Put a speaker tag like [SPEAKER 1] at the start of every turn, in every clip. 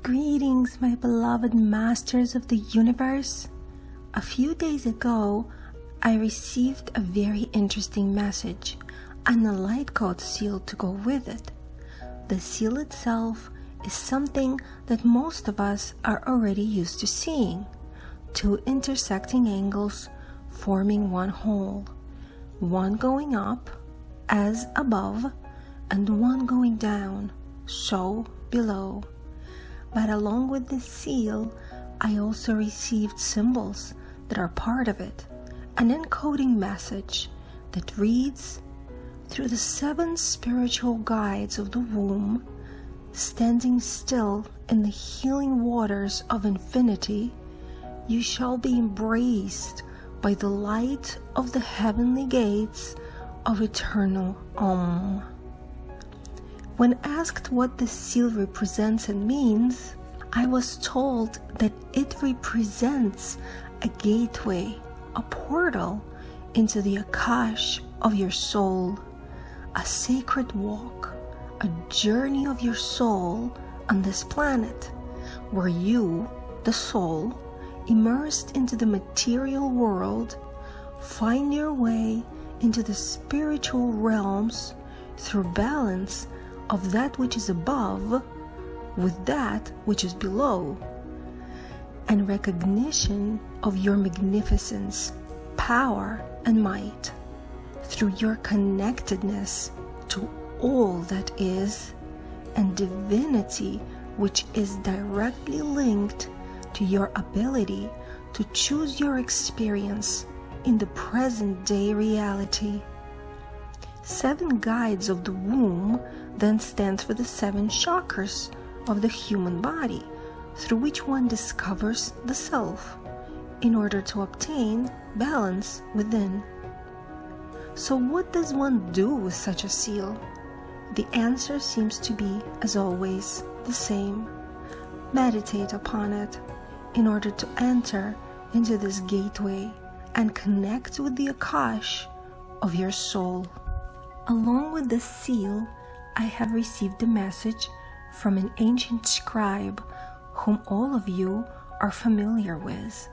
[SPEAKER 1] Greetings, my beloved masters of the universe. A few days ago, I received a very interesting message and a light code seal to go with it. The seal itself is something that most of us are already used to seeing. Two intersecting angles forming one whole, one going up as above and one going down, so below. But along with this seal, I also received symbols that are part of it, an encoding message that reads, "Through the 7 spiritual guides of the womb, standing still in the healing waters of infinity, you shall be embraced by the light of the heavenly gates of eternal Om." When asked what this seal represents and means, I was told that it represents a gateway, a portal into the Akash of your soul, a sacred walk, a journey of your soul on this planet, where you, the soul, immersed into the material world, find your way into the spiritual realms through balance of that which is above with that which is below, and recognition of your magnificence, power, and might through your connectedness to all that is, and divinity, which is directly linked to your ability to choose your experience in the present day reality. 7 guides of the womb then stands for the 7 chakras of the human body, through which one discovers the self in order to obtain balance within. So what does one do with such a seal? The answer seems to be, as always, the same. Meditate upon it in order to enter into this gateway and connect with the Akash of your soul. Along with this seal, I have received a message from an ancient scribe whom all of you are familiar with,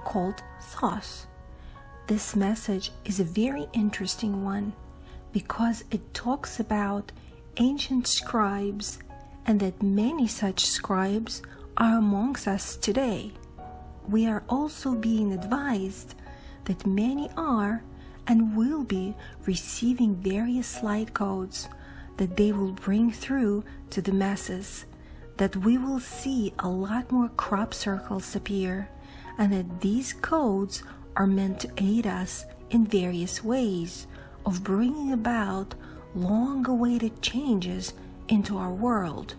[SPEAKER 1] called Thoth. This message is a very interesting one because it talks about ancient scribes and that many such scribes are amongst us today. We are also being advised that many are and will be receiving various light codes that they will bring through to the masses, that we will see a lot more crop circles appear, and that these codes are meant to aid us in various ways of bringing about long-awaited changes into our world.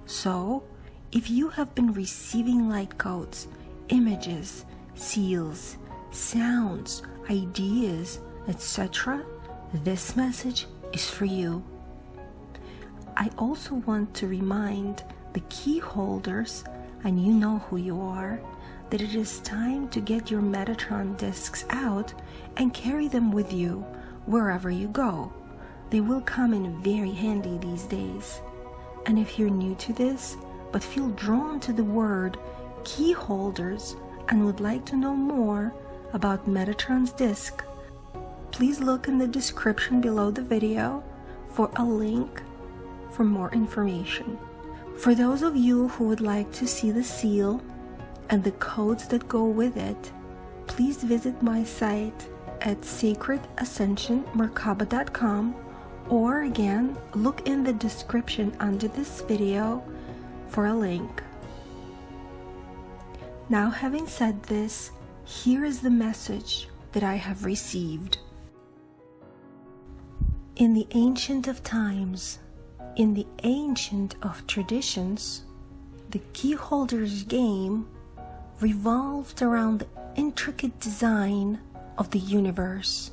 [SPEAKER 1] So, if you have been receiving light codes, images, seals, sounds, ideas, etc., this message is for you. I also want to remind the key holders, and you know who you are, that it is time to get your Metatron discs out and carry them with you wherever you go. They will come in very handy these days. And if you're new to this, but feel drawn to the word key holders and would like to know more about Metatron's disc, please look in the description below the video for a link for more information. For those of you who would like to see the seal and the codes that go with it, please visit my site at sacredascensionmerkaba.com, or again, look in the description under this video for a link. Now, having said this, here is the message that I have received. In the ancient of times, in the ancient of traditions, the keyholder's game revolved around the intricate design of the universe,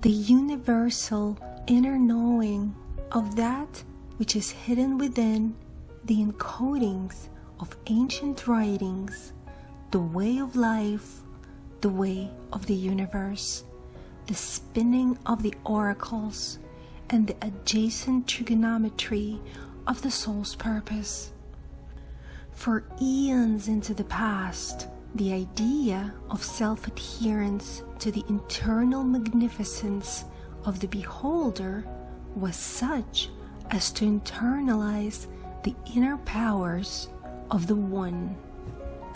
[SPEAKER 1] the universal inner knowing of that which is hidden within the encodings of ancient writings, the way of life, the way of the universe, the spinning of the oracles, and the adjacent trigonometry of the soul's purpose. For eons into the past, the idea of self-adherence to the internal magnificence of the beholder was such as to internalize the inner powers of the One.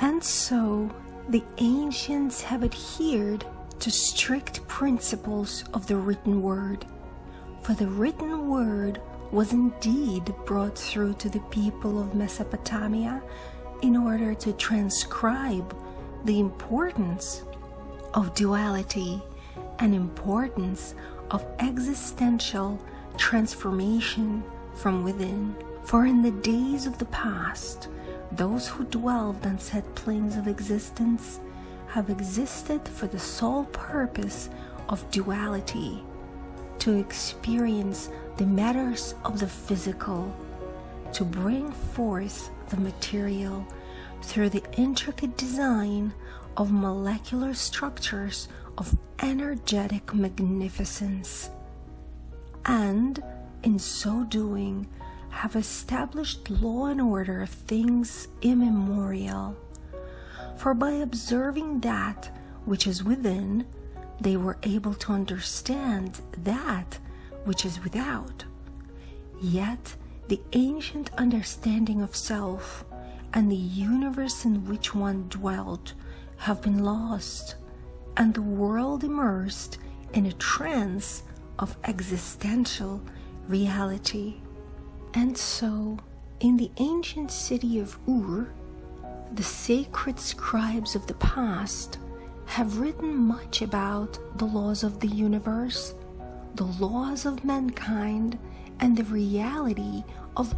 [SPEAKER 1] And so, the ancients have adhered to strict principles of the written word, for the written word was indeed brought through to the people of Mesopotamia in order to transcribe the importance of duality and importance of existential transformation from within. For in the days of the past, those who dwelled on said planes of existence have existed for the sole purpose of duality, to experience the matters of the physical, to bring forth the material through the intricate design of molecular structures of energetic magnificence, and in so doing have established law and order of things immemorial. For by observing that which is within, they were able to understand that which is without. Yet the ancient understanding of self and the universe in which one dwelt have been lost, and the world immersed in a trance of existential reality. And so, in the ancient city of Ur, the sacred scribes of the past have written much about the laws of the universe, the laws of mankind, and the reality of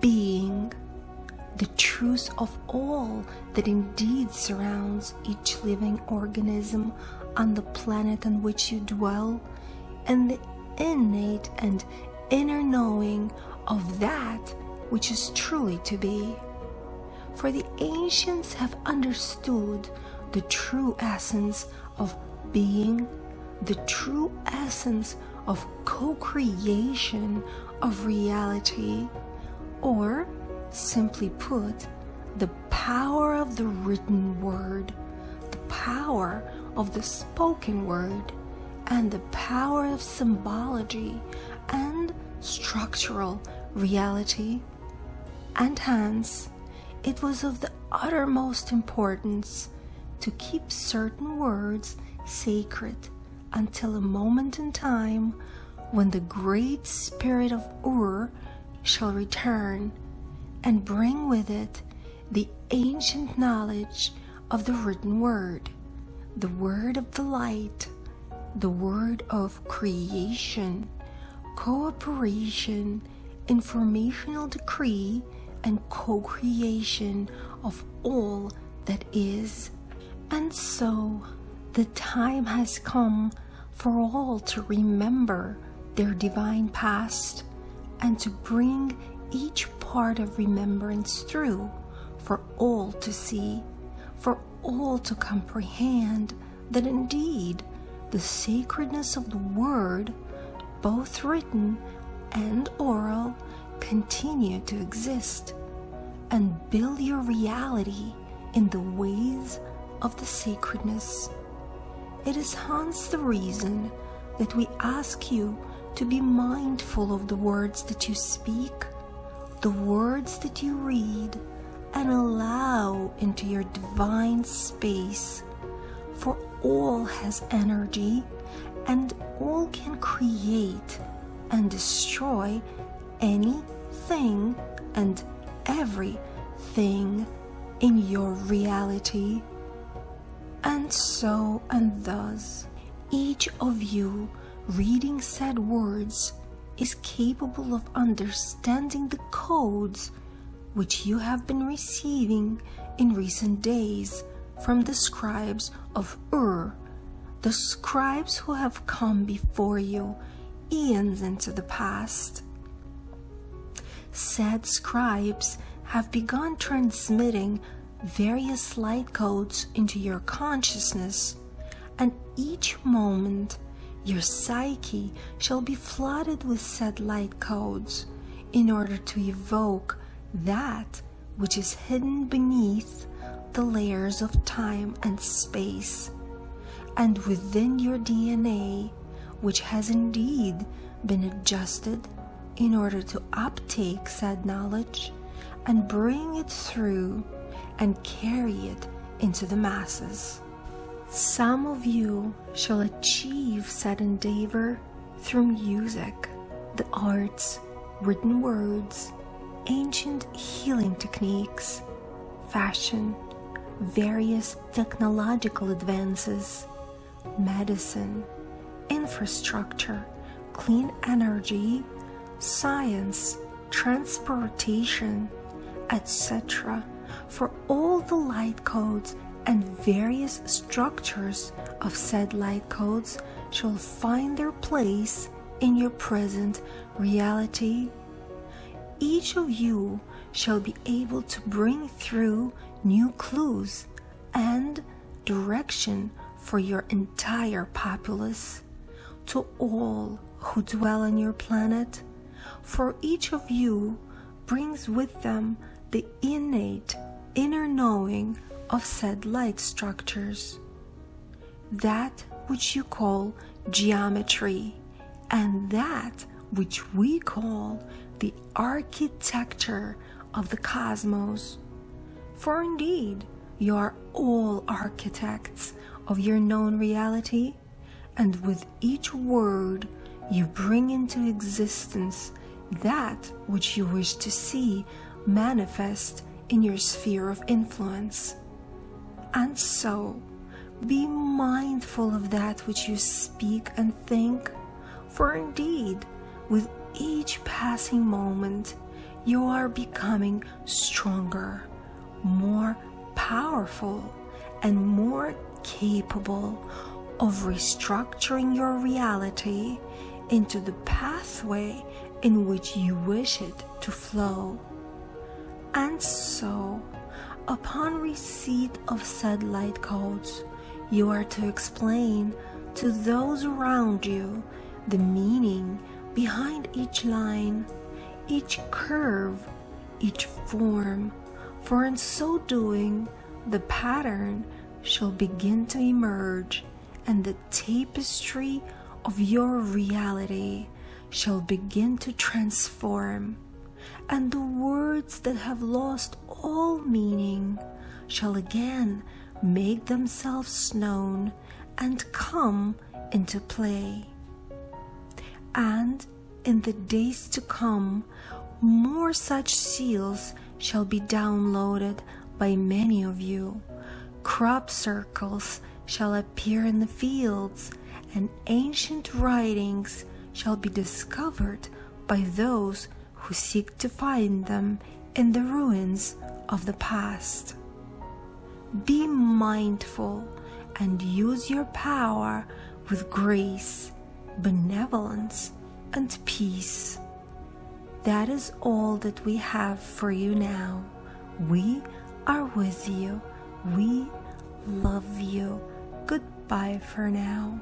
[SPEAKER 1] being, the truth of all that indeed surrounds each living organism on the planet on which you dwell, and the innate and inner knowing of that which is truly to be. For the ancients have understood the true essence of being, the true essence of co-creation of reality, or, simply put, the power of the written word, the power of the spoken word, and the power of symbology and structural reality. And hence, it was of the uttermost importance to keep certain words sacred until a moment in time when the great spirit of Ur shall return and bring with it the ancient knowledge of the written word, the word of the light, the word of creation, cooperation, informational decree, and co-creation of all that is. And so the time has come for all to remember their divine past and to bring each part of remembrance through for all to see, for all to comprehend that indeed the sacredness of the word, both written and oral, continue to exist, and build your reality in the ways of the sacredness. It is hence the reason that we ask you to be mindful of the words that you speak, the words that you read, and allow into your divine space, for all has energy and all can create and destroy anything and everything in your reality. And so and thus, each of you reading said words is capable of understanding the codes which you have been receiving in recent days from the scribes of Ur, the scribes who have come before you eons into the past. Said scribes have begun transmitting various light codes into your consciousness, and each moment your psyche shall be flooded with said light codes in order to evoke that which is hidden beneath the layers of time and space, and within your DNA, which has indeed been adjusted in order to uptake said knowledge and bring it through and carry it into the masses. Some of you shall achieve said endeavor through music, the arts, written words, ancient healing techniques, fashion, various technological advances, medicine, infrastructure, clean energy, science, transportation, etc. For all the light codes and various structures of said light codes shall find their place in your present reality. Each of you shall be able to bring through new clues and direction for your entire populace, to all who dwell on your planet, for each of you brings with them the innate inner knowing of said light structures, that which you call geometry, and that which we call the architecture of the cosmos. For indeed, you are all architects of your known reality, and with each word you bring into existence that which you wish to see manifest in your sphere of influence. And so, be mindful of that which you speak and think, for indeed, with each passing moment, you are becoming stronger, more powerful, and more capable of restructuring your reality into the pathway in which you wish it to flow. And so, upon receipt of said light codes, you are to explain to those around you the meaning behind each line, each curve, each form, for in so doing, the pattern shall begin to emerge, and the tapestry of your reality shall begin to transform, and the words that have lost all meaning shall again make themselves known and come into play. And in the days to come, more such seals shall be downloaded by many of you. Crop circles shall appear in the fields, and ancient writings shall be discovered by those who seek to find them in the ruins of the past. Be mindful and use your power with grace, benevolence, and peace. That is all that we have for you now. We are with you. We love you. Goodbye for now.